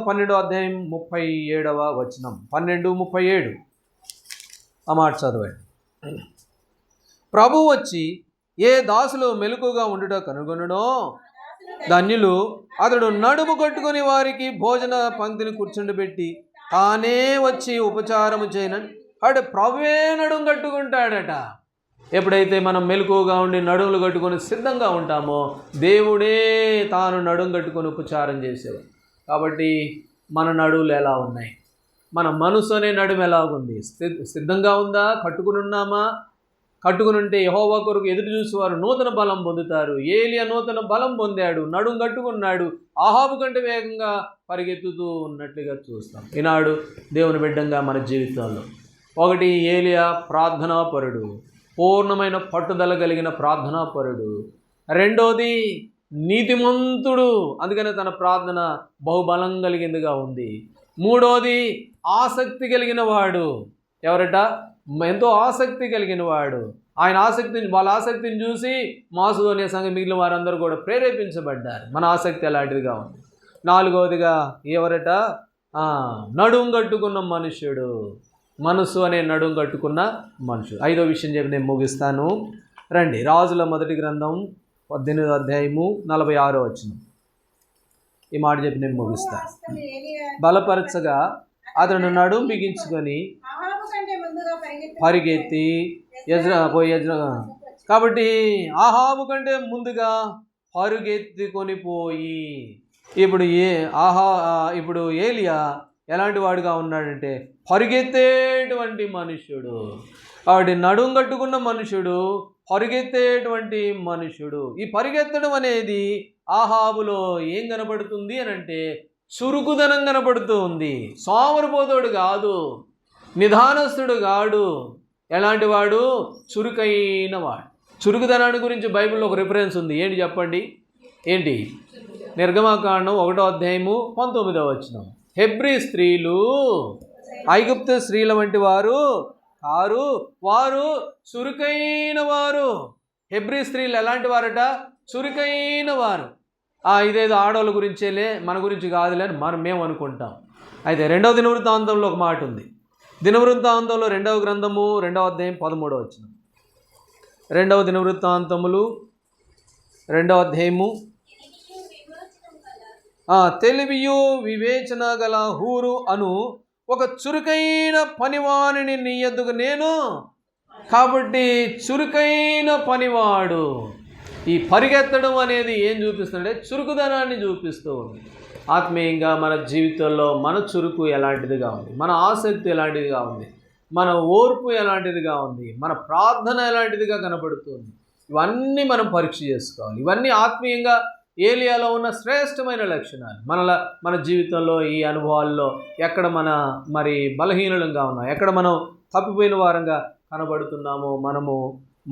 12వ అధ్యాయం 37వ వచనం, 12:37 ఆ మాట చదవండి. ప్రభు వచ్చి ఏ దాసులు మెలకుగా ఉండుట కనుగొనునో ధన్యులు, అతడు నడుము కట్టుకుని వారికి భోజన పంక్తిని కూర్చుండబెట్టి తానే వచ్చి ఉపచారము చేయనని. అంటే ప్రభువే నడుము కట్టుకుంటాడట. ఎప్పుడైతే మనం మెలకుగా ఉండి నడుములు కట్టుకొని సిద్ధంగా ఉంటామో దేవుడే తాను నడుము కట్టుకొని ఉపచారం చేసేవాడు. కాబట్టి మన నడువులు ఎలా ఉన్నాయి, మన మనసు అనే నడుము ఎలా ఉంది, సిద్ధంగా ఉందా, కట్టుకుని ఉన్నామా? కట్టుకుని ఉంటే యెహోవా కొరకు ఎదురు చూసేవారు నూతన బలం పొందుతారు. ఏలియా నూతన బలం పొందాడు, నడుము కట్టుకున్నాడు, ఆహాబు కంటే వేగంగా పరిగెత్తుతూ ఉన్నట్లుగా చూస్తాం. ఈనాడు దేవుని బిడ్డంగా మన జీవితంలో ఒకటి, ఏలియా ప్రార్థనాపరుడు, పూర్ణమైన పట్టుదల కలిగిన ప్రార్థనాపరుడు. రెండోది నీతిమంతుడు, అందుకనే తన ప్రార్థన బహుబలం కలిగిందిగా ఉంది. మూడోది ఆసక్తి కలిగిన వాడు. ఎవరట, ఎంతో ఆసక్తి కలిగిన వాడు. వాళ్ళ ఆసక్తిని చూసి మాసుధోనియ సంఘం మిగిలిన వారందరూ కూడా ప్రేరేపించబడ్డారు. మన ఆసక్తి అలాంటిదిగా ఉంది. నాలుగవదిగా ఎవరట, నడుము కట్టుకున్న మనుష్యుడు, మనసు అనే నడుము కట్టుకున్న మనుషుడు. 5వ విషయం చెప్పి నేను ముగిస్తాను. రండి, రాజుల మొదటి గ్రంథం 18వ అధ్యాయము 46వ వచనం. ఈ మాట చెప్పి నేను ముగిస్తాను. బలపరచగా అతను నడుము బిగించుకొని పరిగెత్తి కాబట్టి ఆహాబు కంటే ముందుగా పరుగెత్తుకొని పోయి. ఇప్పుడు ఏలియా ఎలాంటి వాడుగా ఉన్నాడంటే పరిగెత్తేటువంటి మనుష్యుడు. కాబట్టి నడుము కట్టుకున్న మనుషుడు, పరిగెత్తేటువంటి మనుషుడు. ఈ పరిగెత్తడం అనేది ఆహాబులో ఏం కనపడుతుంది అని అంటే చురుకుదనం కనపడుతూ ఉంది. సోమరిపోతుడు కాదు, నిదానస్తుడు కాడు. ఎలాంటి వాడు, చురుకైన వాడు. చురుకుదనాన్ని గురించి బైబిల్లో ఒక రిఫరెన్స్ ఉంది. ఏంటి చెప్పండి, ఏంటి? నిర్గమకాండం 1వ అధ్యాయము 19వ వచనం. హెబ్రీ స్త్రీలు ఐగుప్తు స్త్రీల వంటి వారు కారు, వారు చురుకైన వారు. హెబ్రీ స్త్రీలు ఎలాంటి వారట, చురుకైన వారు. ఇదేదో ఆడవాళ్ళ గురించేలే, మన గురించి కాదులే అని మేము అనుకుంటాం. అయితే 2వ దినవృత్తాంతంలో ఒక మాట ఉంది. దినవృత్తాంతంలో 2వ గ్రంథము 2వ అధ్యాయం 13వ వచనం. 2వ దినవృత్తాంతములు 2వ అధ్యాయము. తెలివియు వివేచన గల హూరు అను ఒక చురుకైన పనివాణిని నీ యొద్దకు నేను. కాబట్టి చురుకైన పనివాడు. ఈ పరిగెత్తడం అనేది ఏం చూపిస్తుందంటే చురుకుదనాన్ని చూపిస్తూ ఉంది. ఆత్మీయంగా మన జీవితంలో మన చురుకు ఎలాంటిదిగా ఉంది, మన ఆసక్తి ఎలాంటిదిగా ఉంది, మన ఓర్పు ఎలాంటిదిగా ఉంది, మన ప్రార్థన ఎలాంటిదిగా కనబడుతుంది. ఇవన్నీ మనం పరీక్ష చేసుకోవాలి. ఇవన్నీ ఆత్మీయంగా ఏలియాలో ఉన్న శ్రేష్టమైన లక్షణాలు. మన జీవితంలో ఈ అనుభవాల్లో ఎక్కడ మరి బలహీనులంగా ఉన్నాం, ఎక్కడ మనం తప్పిపోయిన వారంగా కనబడుతున్నామో మనము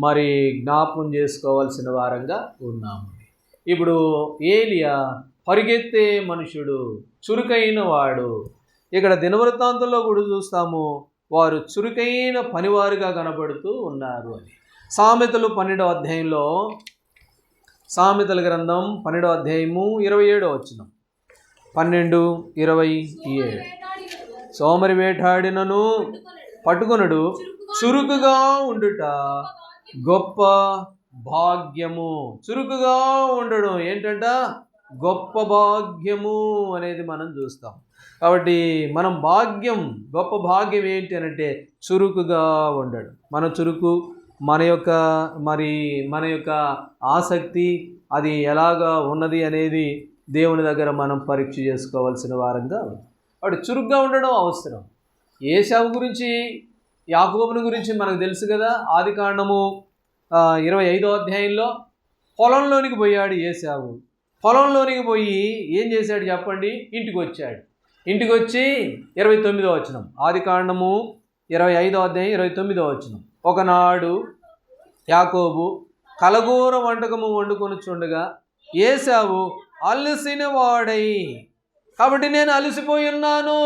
మరి జ్ఞాపకం చేసుకోవాల్సిన వారంగా ఉన్నాము. ఇప్పుడు ఏలియా పరిగెత్తే మనుషుడు, చురుకైన వాడు. ఇక్కడ దినవృత్తాంతంలో కూడా చూస్తాము, వారు చురుకైన పనివారుగా కనబడుతూ ఉన్నారు అని. సామెతలు 12వ అధ్యాయంలో, సామెతల గ్రంథం 12వ అధ్యాయము 27వ వచనం. 12:27. సోమరి వేటాడినను పట్టుకొనడు, చురుకుగా ఉండుట గొప్ప భాగ్యము. చురుకుగా ఉండడం ఏంటంట, గొప్ప భాగ్యము అనేది మనం చూస్తాం. కాబట్టి మనం గొప్ప భాగ్యం ఏంటి అనంటే చురుకుగా ఉండడం. మన చురుకు, మన యొక్క ఆసక్తి అది ఎలాగా ఉన్నది అనేది దేవుని దగ్గర మనం పరీక్ష చేసుకోవాల్సిన వారంగా. కాబట్టి చురుగ్గా ఉండడం అవసరం. ఏశావు గురించి యాకోబుని గురించి మనకు తెలుసు కదా, ఆదికాండము 25వ అధ్యాయంలో పొలంలోనికి పోయాడు ఏశావు. పొలంలోనికి పోయి ఏం చేశాడు చెప్పండి? ఇంటికి వచ్చాడు. ఇంటికి వచ్చి 29వ వచనం, ఆదికాండము 25వ అధ్యాయం 29వ వచనం. ఒకనాడు యాకోబు కలగూర వంటకము వండుకొనుచుండగా ఏశావు అలసిన వాడై, కాబట్టి నేను అలసిపోయి ఉన్నాను,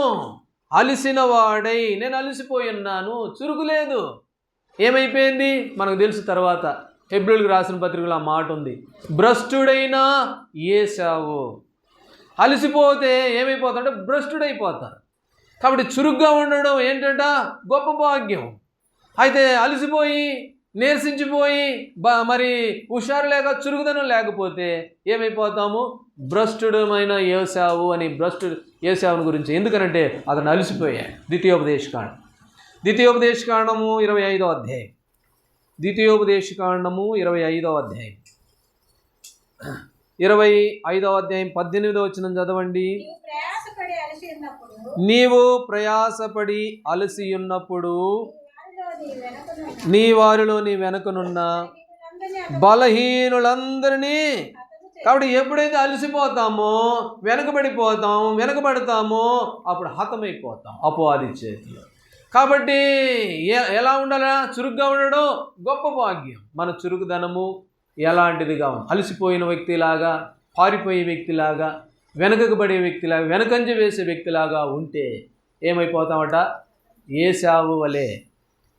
నేను అలసిపోయి ఉన్నాను, చురుకు లేదు. ఏమైపోయింది మనకు తెలుసు. తర్వాత హెబ్రీయులకు రాసిన పత్రికలో ఆ మాట ఉంది, భ్రష్టుడైన ఏశావు. అలసిపోతే ఏమైపోతాడంటే భ్రష్టుడైపోతారు. కాబట్టి చురుగ్గా ఉండడం ఏంటంట గొప్ప భాగ్యం. అయితే అలసిపోయి నీరసించిపోయి మరి హుషారు లేక చురుకుదనం లేకపోతే ఏమైపోతాము? భ్రష్టుడమైన ఏశావు అని ఏశావుని గురించి. ఎందుకనంటే అతను అలసిపోయాడు. ద్వితీయోపదేశకాండం 25వ అధ్యాయం, 25వ అధ్యాయం 18వ వచనం చదవండి. నీవు ప్రయాసపడి అలసి ఉన్నప్పుడు నీ వారిలో నీ వెనకనున్న బలహీనులందరినీ. కాబట్టి ఎప్పుడైతే అలసిపోతామో, వెనకబడతామో అప్పుడు హతమైపోతాం అపవాది చేతిలో. కాబట్టి ఎలా ఉండాలా? చురుగ్గా ఉండడం గొప్ప భాగ్యం. మన చురుకుదనము ఎలాంటిదిగా ఉంది? అలసిపోయిన వ్యక్తిలాగా, పారిపోయే వ్యక్తిలాగా, వెనకకు పడే వ్యక్తిలాగా, వెనకంజ వేసే వ్యక్తిలాగా ఉంటే ఏమైపోతామట? ఏశావు వలె,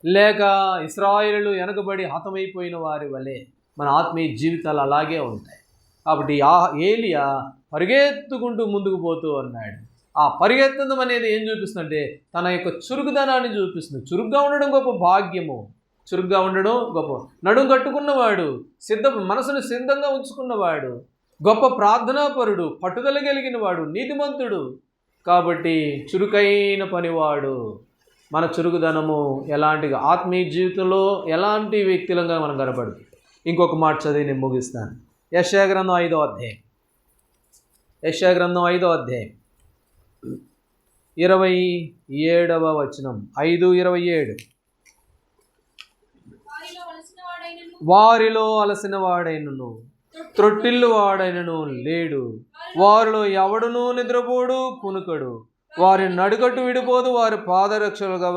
లేక ఇశ్రాయేలు వెనకబడి హతమైపోయిన వారి వలె మన ఆత్మీయ జీవితాలు అలాగే ఉంటాయి. కాబట్టి ఏలియా పరిగెత్తుకుంటూ ముందుకు పోతూ ఉన్నాడు. ఆ పరిగెత్తడం అనేది ఏం చూపిస్తుందంటే తన యొక్క చురుకుదనాన్ని చూపిస్తుంది. చురుగ్గా ఉండడం గొప్ప భాగ్యము. చురుగ్గా ఉండడం గొప్ప. నడుం కట్టుకున్నవాడు, మనసును సిద్ధంగా ఉంచుకున్నవాడు, గొప్ప ప్రార్థనాపరుడు, పట్టుదల కలిగిన వాడు, నీతిమంతుడు. కాబట్టి చురుకైన పనివాడు. మన చురుకుదనము ఎలాంటి ఆత్మీయ జీవితంలో ఎలాంటి వ్యక్తులంగా మనం కనపడదు. ఇంకొక మాట చదివి నేను ముగిస్తాను. యెషయా గ్రంథం 5వ అధ్యాయం, 27వ వచనం, 5:27. వారిలో అలసిన వాడైనను త్రొట్టిల్లు వాడైనను లేడు, వారిలో ఎవడునూ నిద్రపోడు కునుకడు, వారి నడుకట్టు విడిపోదు, వారి పాదరక్షలుగా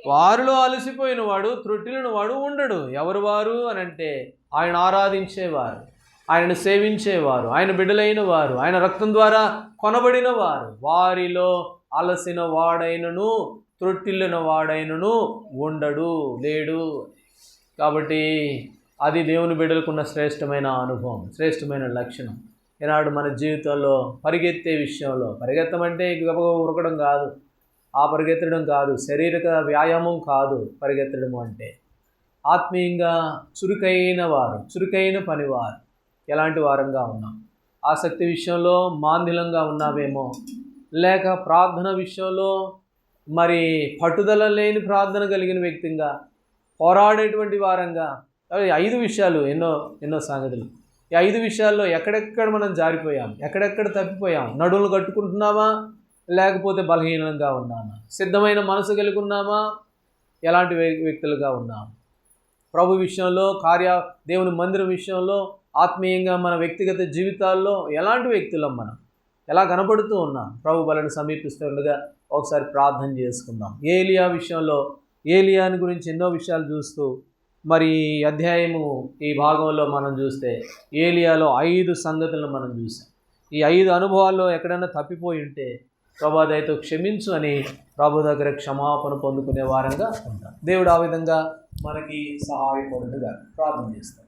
వారిలో అలసిపోయిన వాడు, త్రొట్టిల్లిన వాడు ఉండడు. ఎవరు వారు అని అంటే ఆయన ఆరాధించేవారు, ఆయనను సేవించేవారు, ఆయన బిడ్డలైన వారు, ఆయన రక్తం ద్వారా కొనబడిన వారు. వారిలో అలసిన వాడైనను త్రొట్టిల్లిన వాడైనను ఉండడు, లేడు. కాబట్టి అది దేవుని బిడ్డలకున్న శ్రేష్టమైన అనుభవం, శ్రేష్టమైన లక్షణం. ఈనాడు మన జీవితంలో పరిగెత్తే విషయంలో, పరిగెత్తమంటే గబగబా ఉరకడం కాదు, ఆ పరిగెత్తడం కాదు, శారీరక వ్యాయామం కాదు. పరిగెత్తడం అంటే ఆత్మీయంగా చురుకైన పనివారు. ఎలాంటి వారంగా ఉన్నాం? ఆసక్తి విషయంలో మాంద్యంగా ఉన్నావేమో, లేక ప్రార్థన విషయంలో మరి పట్టుదల లేని ప్రార్థన కలిగిన వ్యక్తిగా, పోరాడేటువంటి వారంగా. 5 విషయాలు, ఎన్నో సంగతులు. ఈ 5 విషయాల్లో ఎక్కడెక్కడ మనం జారిపోయాం, ఎక్కడెక్కడ తప్పిపోయాం? నడువులు కట్టుకుంటున్నామా, లేకపోతే బలహీనంగా ఉన్నామా? సిద్ధమైన మనసు కలిగి ఉన్నామా, ఎలాంటి వ్యక్తులుగా ఉన్నాము? ప్రభు విషయంలో, దేవుని మందిరం విషయంలో, ఆత్మీయంగా మన వ్యక్తిగత జీవితాల్లో ఎలాంటి వ్యక్తులం మనం? ఎలా కనపడుతూ ఉన్నాం? ప్రభు బలను సమీపిస్తుండగా ఒకసారి ప్రార్థన చేసుకుందాం. ఏలియా విషయంలో, ఏలియాని గురించి ఎన్నో విషయాలు చూస్తూ మరి ఈ భాగంలో మనం చూస్తే ఏలియాలో 5 సంగతులను మనం చూసాం. ఈ 5 అనుభవాల్లో ఎక్కడైనా తప్పిపోయి ఉంటే ప్రభు దయతో క్షమించు అని ప్రభు దగ్గర క్షమాపణ పొందుకునే వారంగా ఉంటాం. దేవుడు ఆ విధంగా మనకి సహాయపడుగా ప్రార్థన చేస్తాం.